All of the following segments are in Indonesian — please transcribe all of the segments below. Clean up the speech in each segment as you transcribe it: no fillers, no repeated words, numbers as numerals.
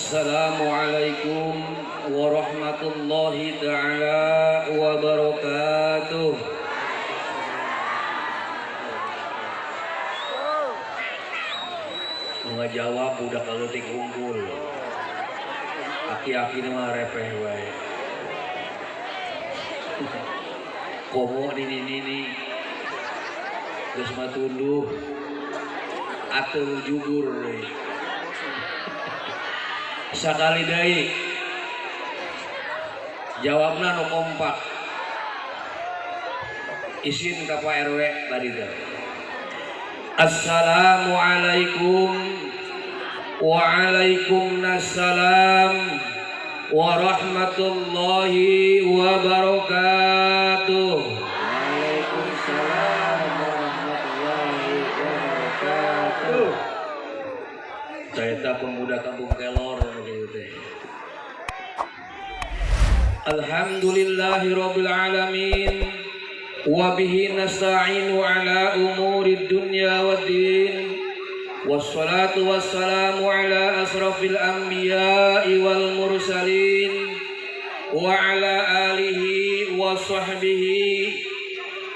Assalamualaikum warahmatullahi ta'ala wabarakatuh. Mga jawab budak leutik unggul. Aki-aki mah repeh wae. Komo nini geus matunduh atuh jubur deui. Sakali deui jawabna nu kompak. Isin ka Pak RW tadi teh. Assalamualaikum waalaikumsalam warahmatullahi wabarakatuh. Waalaikumsalam warahmatullahi wabarakatuh. Saya pemuda kampung Kelor begitu teh. Alhamdulillahirabbil alamin. Wabihi nasta'inu ala umurid dunya waddin. Wassalatu wassalamu ala asrafil anbiya'i wal mursalin. Wa ala alihi wa sahbihi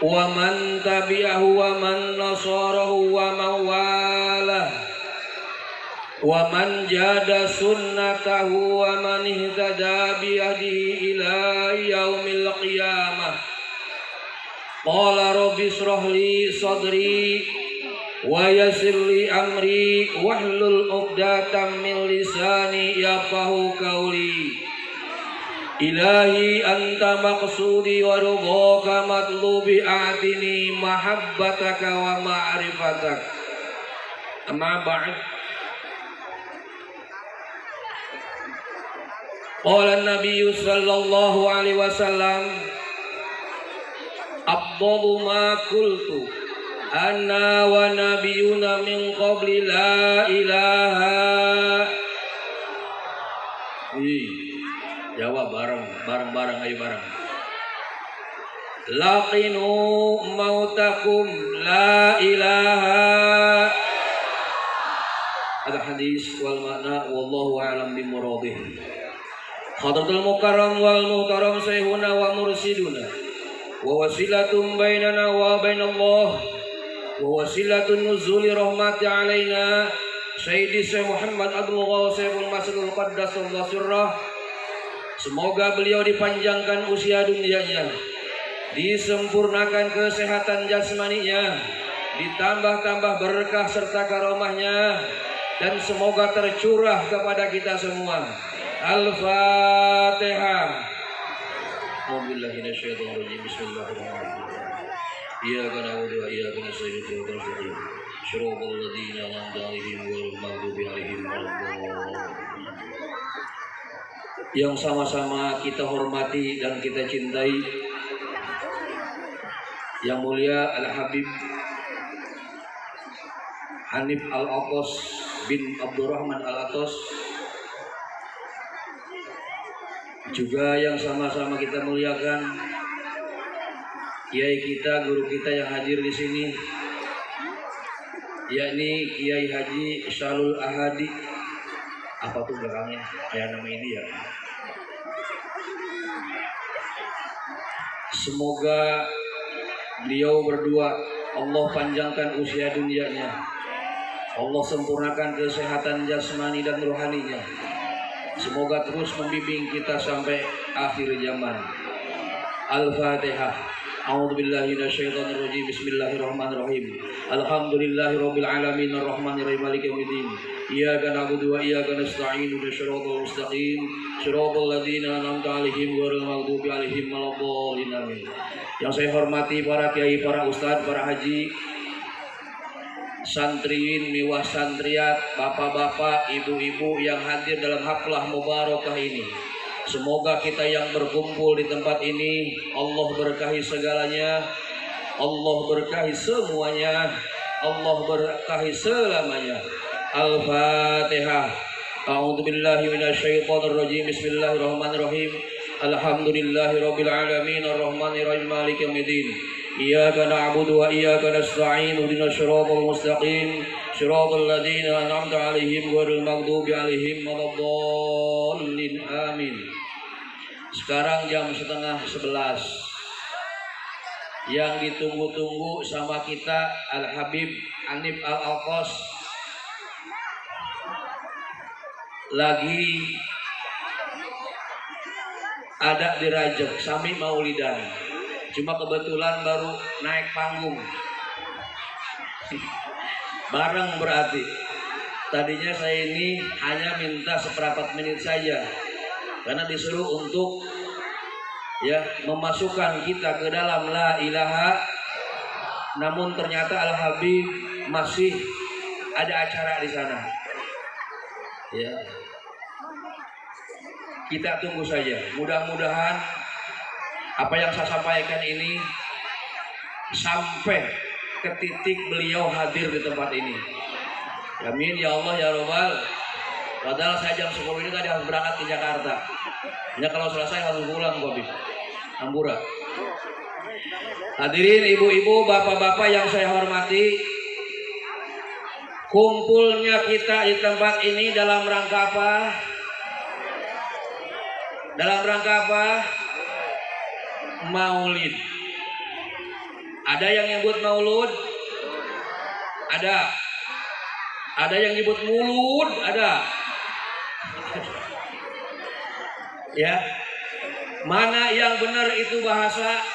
wa man tabi'ahu wa man nasarahu wa man walah. Wa man jada sunnatahu wa man ihtada biyadihi ila yaumil qiyamah. Qala rabbi shrah li sadri wa yassir li amri wahlul 'uqdatam min lisani yafqahu qawli. Ilahi anta maqsudi wa ridhaka matlubi a'tini mahabbataka wa ma'rifatak. Amma ba'd. Qala an-nabiy sallallahu alaihi wasallam afdalu ma qultu anna wa nabiyuna min qabli la ilaha. Jawab bareng ayo bareng. Laqinu mautakum la ilaha. Ada hadis wal makna wallahu a'lam bimuradih. Hadratul mukarram wal muhtaram sayhuna wa mursiduna wa wasilatun bainana wa bainallah wa wasilatun nuzuli rahmati alaina Sayyidi Syekh Muhammad Abdul Ghawasiful Masrul Qaddasallahu sirrah. Semoga beliau dipanjangkan usia dunianya, disempurnakan kesehatan jasmaninya, ditambah-tambah berkah serta karomahnya, dan semoga tercurah kepada kita semua. Al-Fatihah. Alhamdulillah minasyaitonirrajim. Bismillahirrahmanirrahim. Iyyaka na'budu wa iyyaka nasta'in ihdinas siratal mustaqim. Shiratal ladzina an'amta 'alaihim ghairil maghdubi 'alaihim waladdallin. Yang sama-sama kita hormati dan kita cintai, Yang mulia Al-Habib Hanif Al-Atos bin Abdurrahman Al-Atos, juga yang sama-sama kita muliakan Kiai kita, guru kita yang hadir di sini, yakni Kiai Haji Syalul Ahadi. Apa tuh belakangnya? Kayak nama ini ya. Semoga beliau berdua Allah panjangkan usia dunianya, Allah sempurnakan kesehatan jasmani dan rohaninya. Semoga terus membimbing kita sampai akhir zaman. Al-Fatihah. A'udzubillahi minasyaitonirrajim. Bismillahirrahmanirrahim. Alhamdulillahirabbil alamin arrahmanirrahim maliki yaumiddin. Iyyaka na'budu wa iyyaka nasta'in ihdinas siratal mustaqim. Shiratal ladzina an'amta 'alaihim ghairil maghdubi 'alaihim waladdallin. Amin. Yang saya hormati para kiai, para ustadz, para haji, santriin, miwah santriat, bapak-bapak, ibu-ibu yang hadir dalam haflah mubarakah ini. Semoga kita yang berkumpul di tempat ini Allah berkahi segalanya, Allah berkahi semuanya, Allah berkahi selamanya. Al-Fatihah. A'udzubillahi minasyaitonirrajim. Bismillahirrahmanirrahim. Alhamdulillahirabbil alamin arrahmanirrahim maliki yaumiddin. Iyyaka na'budu wa iyyaka nasta'in ihdinas siratal mustaqim Shiratal ladzina an'amta 'alaihim ghairil maghdubi 'alaihim waladdallin. Amin. Sekarang jam setengah 11. Yang ditunggu-tunggu sama kita Al-Habib Anif Al-Alqas lagi ada di Rajab Sami Maulidan. Cuma kebetulan baru naik panggung. Bareng berarti. Tadinya saya ini hanya minta seperempat menit saja. Karena disuruh untuk memasukkan kita ke dalam la ilaha. Namun ternyata Al-Habib masih ada acara di sana. Ya. Kita tunggu saja. Mudah-mudahan apa yang saya sampaikan ini sampai ke titik beliau hadir di tempat ini. Amin ya Allah ya Rabbal. Padahal saya jam 10 ini tadi harus berangkat ke Jakarta. Ya kalau selesai harus pulang Habib. Ambura. Hadirin ibu-ibu, bapak-bapak yang saya hormati, kumpulnya kita di tempat ini dalam rangka apa? Dalam rangka apa? Maulid. Ada yang nyebut maulud? Ada. Ada yang nyebut mulud? Ada. Ya. Mana yang benar itu bahasa?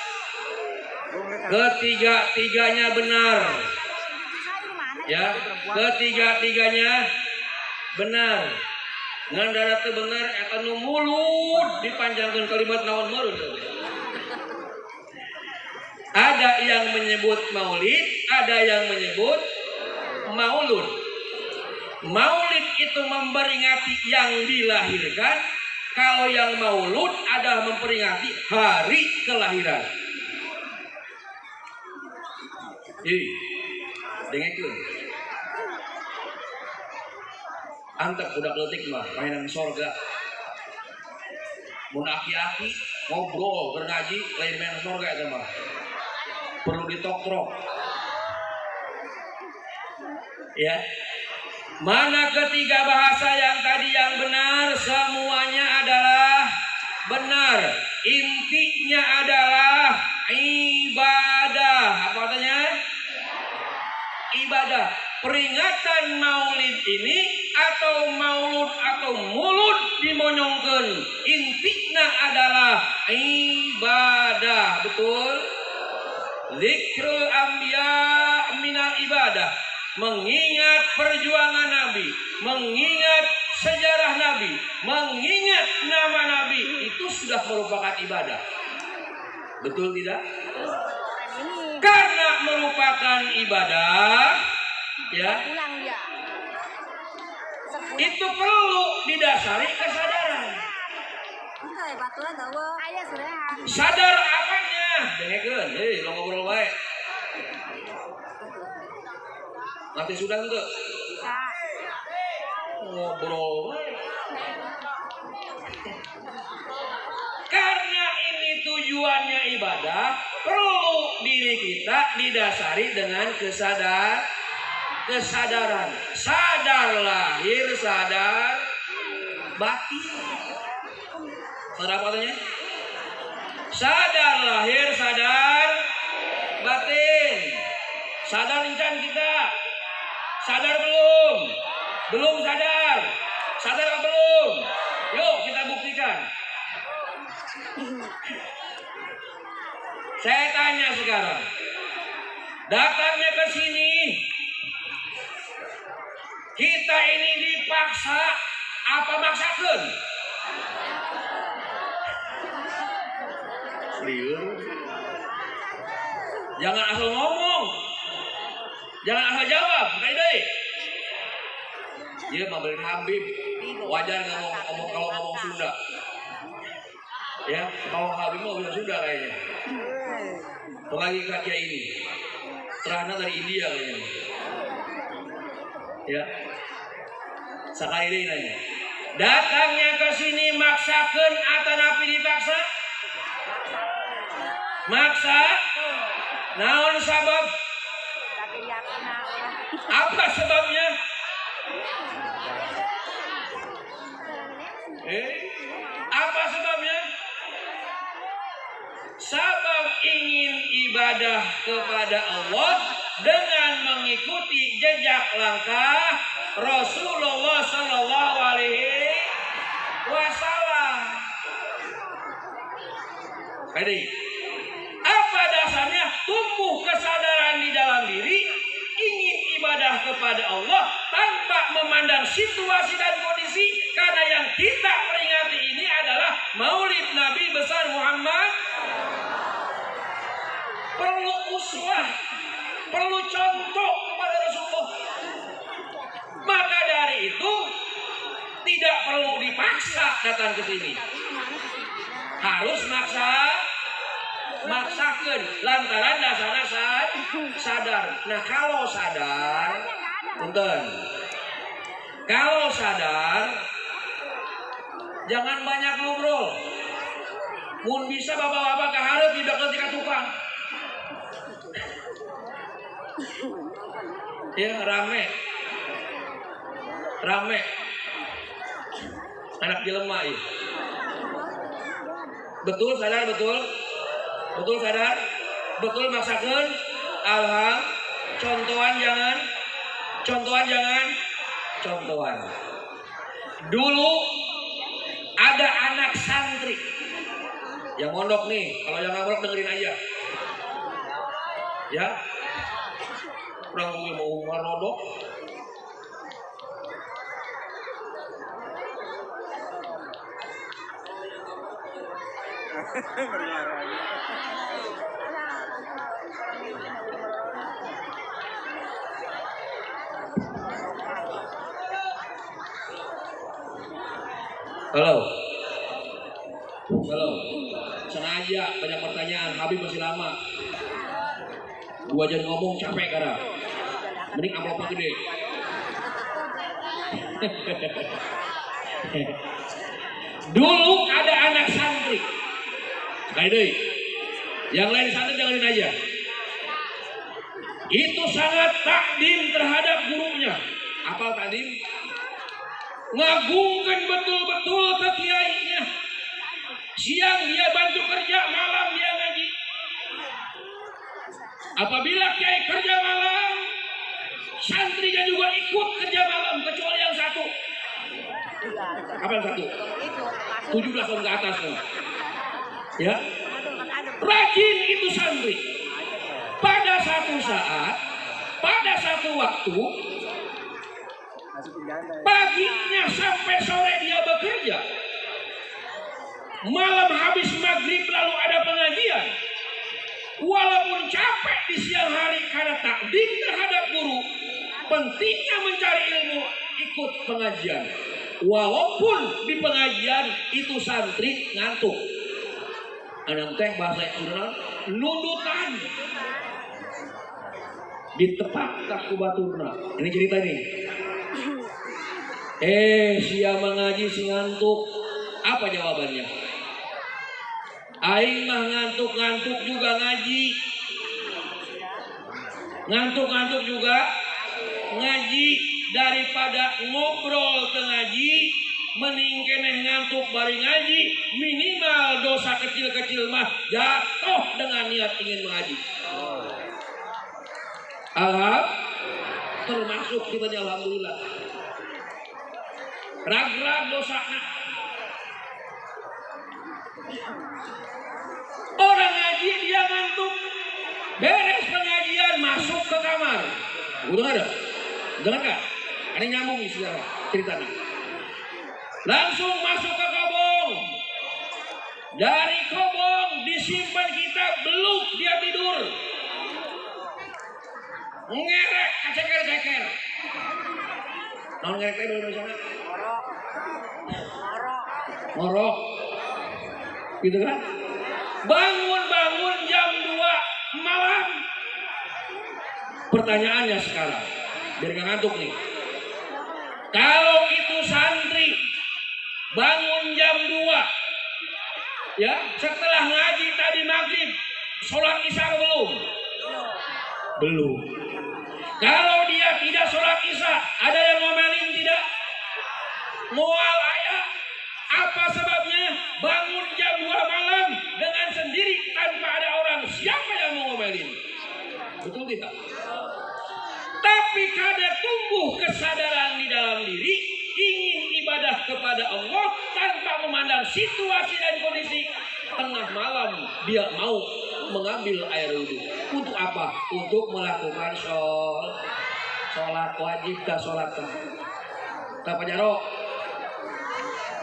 Ketiga-tiganya benar. Ya, ketiga-tiganya benar. Ngan darat teu bener eta nu mulud dipanjangkeun kalimat naon mulud. Ada yang menyebut maulid, ada yang menyebut maulud. Maulid itu memperingati yang dilahirkan, kalau yang maulud adalah memperingati hari kelahiran. Dengekeun. Antep budak leutik mah mainan sorga. Mun aki-aki ngobrol ngaji lain mainan sorga eta mah. Perlu ditokrok. Ya. Mana ketiga bahasa yang tadi yang benar? Semuanya adalah benar. Intinya adalah ibadah. Apa katanya? Ibadah. Peringatan maulid ini atau maulud atau mulud dimonyongkeun. Intinya adalah ibadah. Betul? Zikrul anbiya minal ibadah. Mengingat perjuangan Nabi, mengingat sejarah Nabi, mengingat nama Nabi, itu sudah merupakan ibadah. Betul tidak? Karena merupakan ibadah, ya, itu perlu didasari kesadaran. Sadar apanya? Dengekeun, lo ngobrol baik. Nanti sudah enggak? Ngobrol. Karena ini tujuannya ibadah, perlu diri kita didasari dengan kesadaran. Sadar lahir, sadar batin. Sadar apa katanya? Sadar lahir, sadar batin. Sadar insan kita. Sadar belum? Belum sadar. Sadar atau belum? Yuk kita buktikan. Saya tanya sekarang. Datangnya ke sini. Kita ini dipaksa apa maksakeun? Serius? Jangan asal ngomong. Jangan asal jawab, kayak deh. Dia membeli Habib, wajar ngomong kalau ngomong Sunda. Ya, kalau Habib mau bisa Sunda kayaknya. Apalagi kakek ini, terana dari India kayaknya. Ya, sekali deh nanya. Datangnya ke sini maksakeun atau napi dipaksa? Maksa? Naon sabab? Apa sebabnya? Apa sebabnya? Sabab ingin ibadah kepada Allah dengan mengikuti jejak langkah Rasulullah Sallallahu Alaihi Wasallam. Jadi, apa dasarnya? Tumbuh kesadaran di dalam diri, ingin ibadah kepada Allah tanpa memandang situasi dan kondisi, karena yang kita peringati ini adalah Maulid Nabi besar Muhammad. Perlu uswah, perlu contoh kepada Rasulullah. Maka dari itu tidak perlu dipaksa datang ke sini. Harus maksakan lantaran dasarnya sadar. Nah, kalau sadar, punten. Kalau sadar, jangan banyak ngobrol. Mun bisa bapak-bapak kaharep di dekat tukang. Ya, rame. Anak jelema ya. Betul sadar, betul sadar, betul maksakeun. Alham, contohan jangan. Dulu ada anak santri yang mondok nih. Kalau yang nggak mondok dengerin aja. Ya. Kurang gue mau ngerodok. Halo. Sengaja banyak pertanyaan. Habib masih lama. 2 jam ngomong capek karena. Mending amplopnya gede. Dulu ada anak santri. Kayak deh. Yang lain santri dengerin aja. Itu sangat takdim terhadap gurunya. Apa takdim? Ngagungkan betul-betul ke kiainya. Siang dia bantu kerja, malam dia ngaji. Apabila kiai kerja malam, santrinya juga ikut kerja malam, kecuali yang satu. Apa yang satu? 17 tahun ke atas kan? Ya, rajin itu santri. Pada satu saat, pada satu waktu, paginya sampai sore dia bekerja. Malam habis maghrib lalu ada pengajian. Walaupun capek di siang hari karena takdim terhadap guru, pentingnya mencari ilmu, ikut pengajian. Walaupun di pengajian itu santri ngantuk. Anak teh bahasa Sunda nudutan. Ditepak ku baturna. Ini cerita nih. Sia mengaji si ngantuk. Apa jawabannya? Aing mah ngantuk-ngantuk juga ngaji. Ngantuk-ngantuk juga ngaji. Daripada ngobrol ke ngaji, mending keneh ngantuk bari ngaji. Minimal dosa kecil-kecil mah jatuh dengan niat ingin mengaji. Termasuk kita alhamdulillah. Rag-rag dosa. Orang ngaji dia ngantuk. Beres pengajian masuk ke kamar. Udah ada? Dengar gak? Ada nyambung nih ceritanya. Langsung masuk ke kobong. Dari kobong disimpan kitab, belum dia tidur. Ngerek, ceker. Tahun ngerek dulu di sana. Ngorok. Gitu kan? Bangun jam 2 malam. Pertanyaannya sekarang, biar gak ngantuk nih. Kalau itu santri bangun jam 2, ya setelah ngaji tadi maghrib, sholat isya belum? Kalau dia tidak sholat isya, ada yang ngomelin tidak? Mual ayah. Apa sebabnya? Bangun jam 2 malam dengan sendiri tanpa ada orang. Siapa yang mau ngomelin? Betul tidak? Tapi karena tumbuh kesadaran di dalam diri, ingin ibadah kepada Allah tanpa memandang situasi dan kondisi. Tengah malam dia mau mengambil air wudhu. Untuk apa? Untuk melakukan sholat wajib dan sholat tak jarok.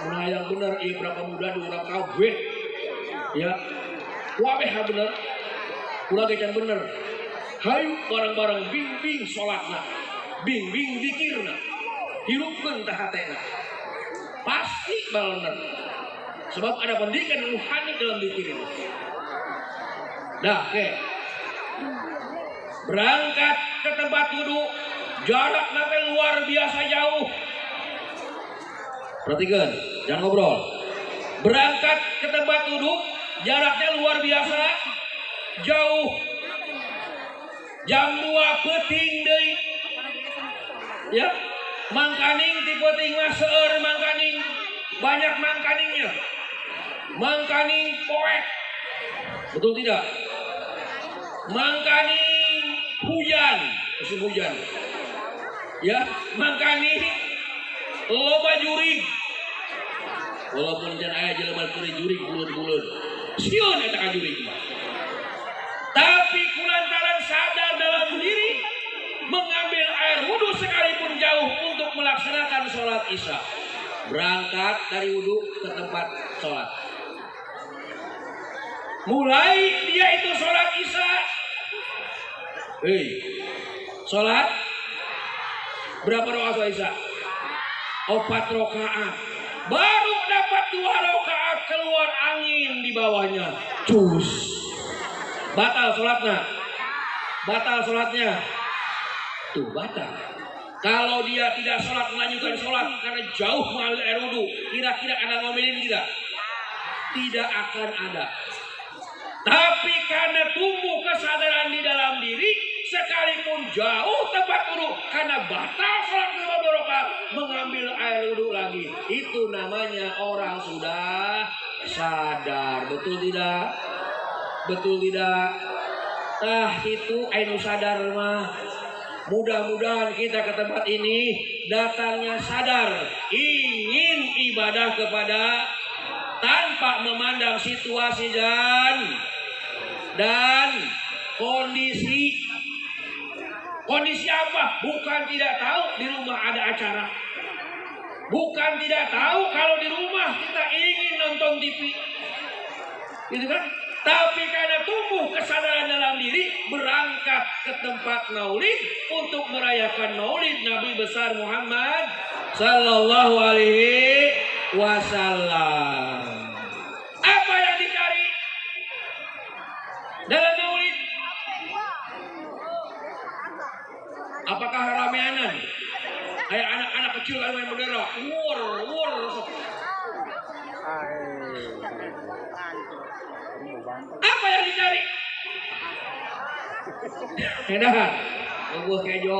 Nah yang benar, iya berapa muda di orang kabeh, ya, wabeh bener, ulah gecan bener. Hayu barang-barang bing-bing sholatna, bing-bing zikirna, hirupkeun teh hatena, pasti bener. Sebab ada pendidikan ruhani dalam zikir itu. Dah, oke. Berangkat ke tempat wudhu, jarak nanti luar biasa jauh. Perhatikan, jangan ngobrol. Berangkat ke tempat wudhu, jaraknya luar biasa jauh. Jam 2 peuting deui. Ya, mangkaning ti peuting mah seueur mangkaning. Banyak mangkaningnya. Mangkaning poek. Betul tidak? Mangkaning hujan, musim hujan. Ya, mangkaning loba jurig. Walaupun jangan aya jelema keur jurig buleud-buleud. Sieun eta ka jurig mah. Tapi kulantaran sadar dalam diri mengambil air wudhu sekalipun jauh untuk melaksanakan sholat isya. Berangkat dari wudhu ke tempat sholat. Mulai dia itu sholat isya. Sholat berapa rakaat sholat isya? 4 rakaat. Baru dapat 2 rakaat keluar angin di bawahnya. Cus. Batal sholatnya. Batal sholatnya. Tuh batal. Kalau dia tidak sholat melanjutkan sholat karena jauh mengambil air wudhu, kira-kira ada ngomelin tidak? Tidak akan ada. Tapi karena tumbuh kesadaran di dalam diri, sekalipun jauh tempat wudhu, karena batal sholat ke rakaat, mengambil air wudhu lagi. Itu namanya orang sudah sadar. Betul tidak? Betul tidak? Itu ainu sadar mah. Mudah-mudahan kita ke tempat ini datangnya sadar, ingin ibadah kepada tanpa memandang situasi dan kondisi. Kondisi apa? Bukan tidak tahu di rumah ada acara. Bukan tidak tahu kalau di rumah kita ingin nonton TV. Gitu kan? Tapi karena tumbuh kesadaran dalam diri, berangkat ke tempat maulid untuk merayakan maulid Nabi besar Muhammad sallallahu alaihi wasallam. Apa yang dicari dalam maulid? Apakah rameanan? Kayak anak-anak kecil yang main bendera, wur. Apa yang dicari? Dahar, buah kejo.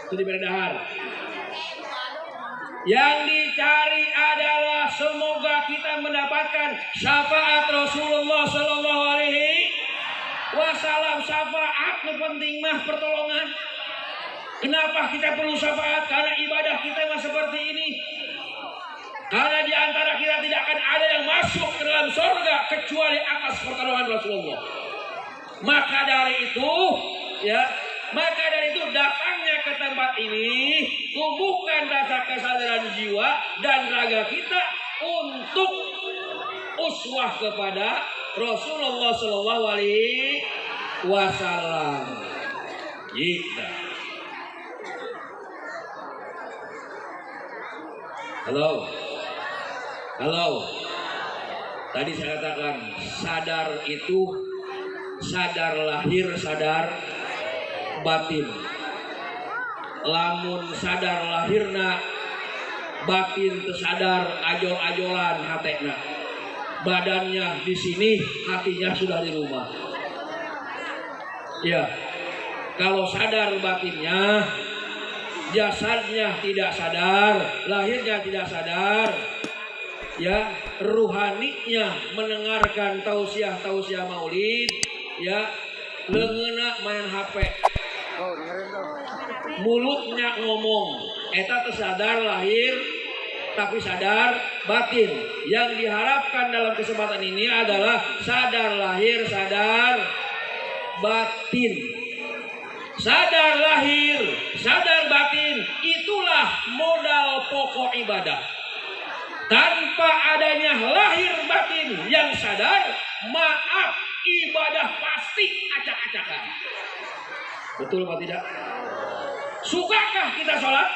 Itu di dahar. Yang dicari adalah semoga kita mendapatkan syafaat Rasulullah Sallallahu Alaihi Wasallam. Syafaat itu penting mah pertolongan. Kenapa kita perlu syafaat? Karena ibadah kita mah seperti ini. Karena di antara kita tidak akan ada yang masuk ke dalam surga kecuali atas pertolongan Rasulullah. Maka dari itu, datangnya ke tempat ini tumbuhkan rasa kesadaran jiwa dan raga kita untuk uswah kepada Rasulullah Sallallahu Alaihi Wasallam. Gitu. Halo. Tadi saya katakan sadar itu sadar lahir, sadar batin. Lamun sadar lahirna, batin tersadar ajol-ajolan hatena. Badannya di sini, hatinya sudah di rumah. Ya. Kalau sadar batinnya, jasadnya tidak sadar, lahirnya tidak sadar, ya ruhaninya mendengarkan tausiah maulid, ya leungeuna main HP, mulutnya ngomong, eta tersadar lahir tapi sadar batin. Yang diharapkan dalam kesempatan ini adalah sadar lahir, sadar batin. Sadar lahir, sadar batin, itulah modal pokok ibadah. Tanpa adanya lahir batin yang sadar, maaf, ibadah pasti acak-acakan. Betul apa tidak? Sukakah kita sholat?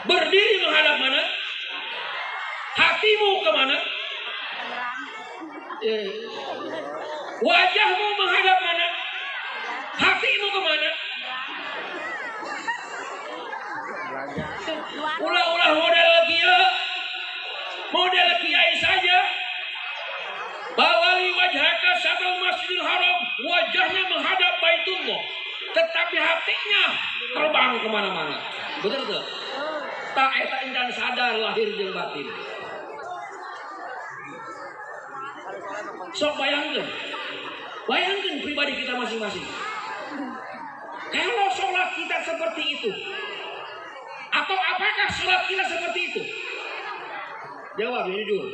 Berdiri menghadap mana? Hatimu kemana? Wajahmu menghadap mana? Hatimu kemana? Ulah-ulah model kiai saja. Bawali wajhaka sabal masjidil haram, wajahnya menghadap Baitullah, tetapi hatinya terbang kemana-mana. Betul tuh? Tak eta indan sadar lahir jeung batin. Sok bayangkan pribadi kita masing-masing. Kalau sholat kita seperti itu, atau apakah sholat kita seperti itu? Jawab jujur.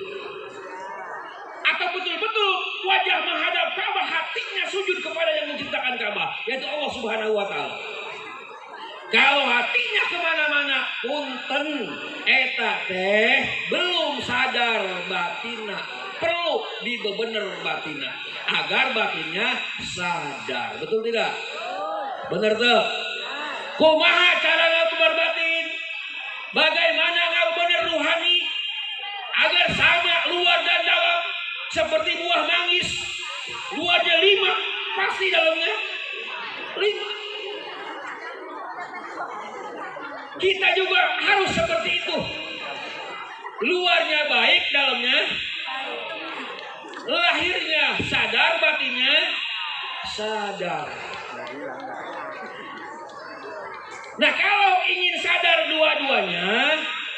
Atau betul-betul wajah menghadap Ka'bah, hatinya sujud kepada yang menciptakan Ka'bah, yaitu Allah Subhanahu wa Ta'ala. Kalau hatinya kemana-mana, punten eta teh belum sadar batina, perlu dibebener batina agar batinnya sadar. Betul tidak? Benar tuh. Kumaha cara ngabener batin? Bagaimana ngabener ruhani agar sama luar dan dalam seperti buah manggis, luarnya 5, pasti dalamnya 5. Kita juga harus seperti itu. Luarnya baik, dalamnya lahirnya sadar, batinnya sadar. Nah, kalau ingin sadar dua-duanya,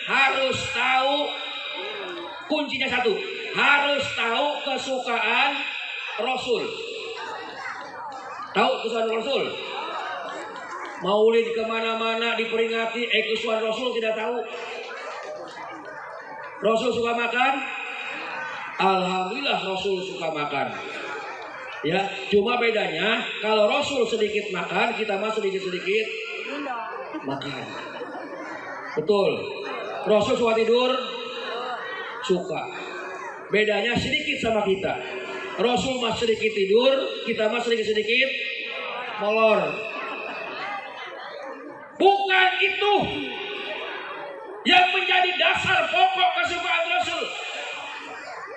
harus tahu kuncinya satu. Harus tahu kesukaan Rasul. Tahu kesukaan Rasul? Maulid kemana-mana diperingati, kesukaan Rasul tidak tahu. Rasul suka makan? Alhamdulillah Rasul suka makan. Ya, cuma bedanya kalau Rasul sedikit makan, kita mah sedikit-sedikit makan. Betul. Rasul suka tidur? Suka. Bedanya sedikit sama kita. Rasul mah sedikit tidur, kita mah sedikit-sedikit molor. Bukan itu yang menjadi dasar pokok kesukaan Rasul.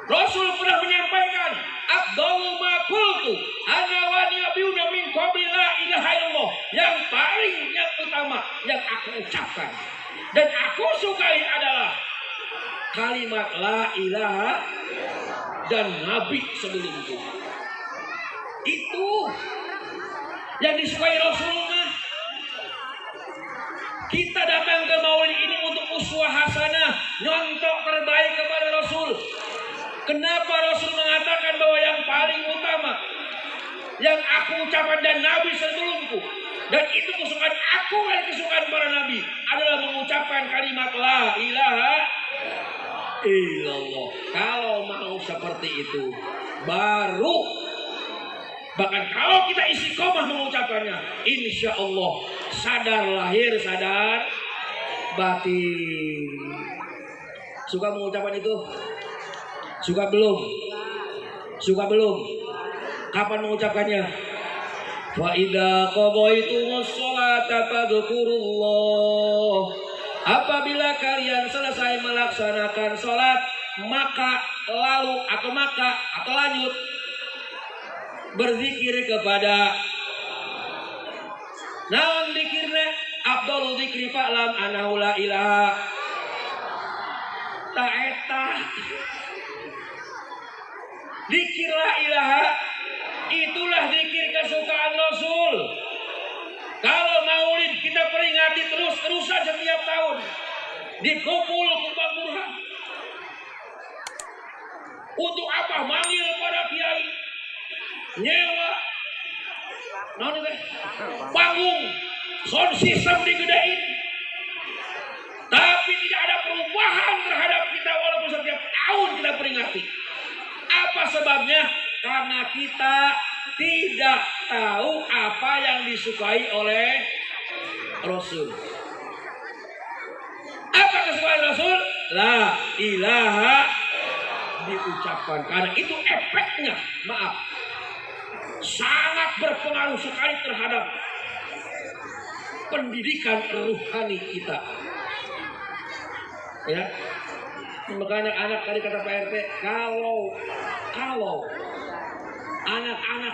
Rasul pernah menyampaikan, Afdalu ma qultu ana wa nabiyuna min qabli la ilaha illallah. Yang paling yang utama yang aku ucapkan dan aku sukai adalah kalimat la ilaha dan nabi sebelumku. Itu yang disukai Rasulullah. Kita datang ke maulid ini untuk uswah hasanah, nyontok terbaik kepada Rasul. Kenapa Rasul mengatakan bahwa yang paling utama yang aku ucapkan dan nabi sebelumku, dan itu kesukaan aku dan kesukaan para nabi adalah mengucapkan kalimat la ilaha illallah. Kalau mau seperti itu, baru bahkan kalau kita istiqomah mengucapkannya, insya Allah sadar lahir, sadar batin. Suka mengucapkan itu? Suka belum? Suka belum? Kapan mengucapkannya? Wa idza qadaytumus sholata fadhkurullah. Apabila kalian selesai melaksanakan sholat, maka lanjut berzikir kepada naon zikirna afdhalu dzikri fa'lam annahu la ilaha ta'eta. Zikir la ilaha itulah zikir kesukaan Rasul. Kalau maulid kita peringati terus-terusan setiap tahun. Dikumpul kumpul burhan. Untuk apa? Manggil pada kiai. Nyewa. Panggung. Sound system digedein. Tapi tidak ada perubahan terhadap kita walaupun setiap tahun kita peringati. Apa sebabnya? Karena kita tidak tahu apa yang disukai oleh Rasul. Apa kesukaan Rasul? La ilaha diucapkan. Karena itu efeknya, maaf, sangat berpengaruh sekali terhadap pendidikan rohani kita. Ya, makanya anak tadi kata Pak RT, kalau anak-anak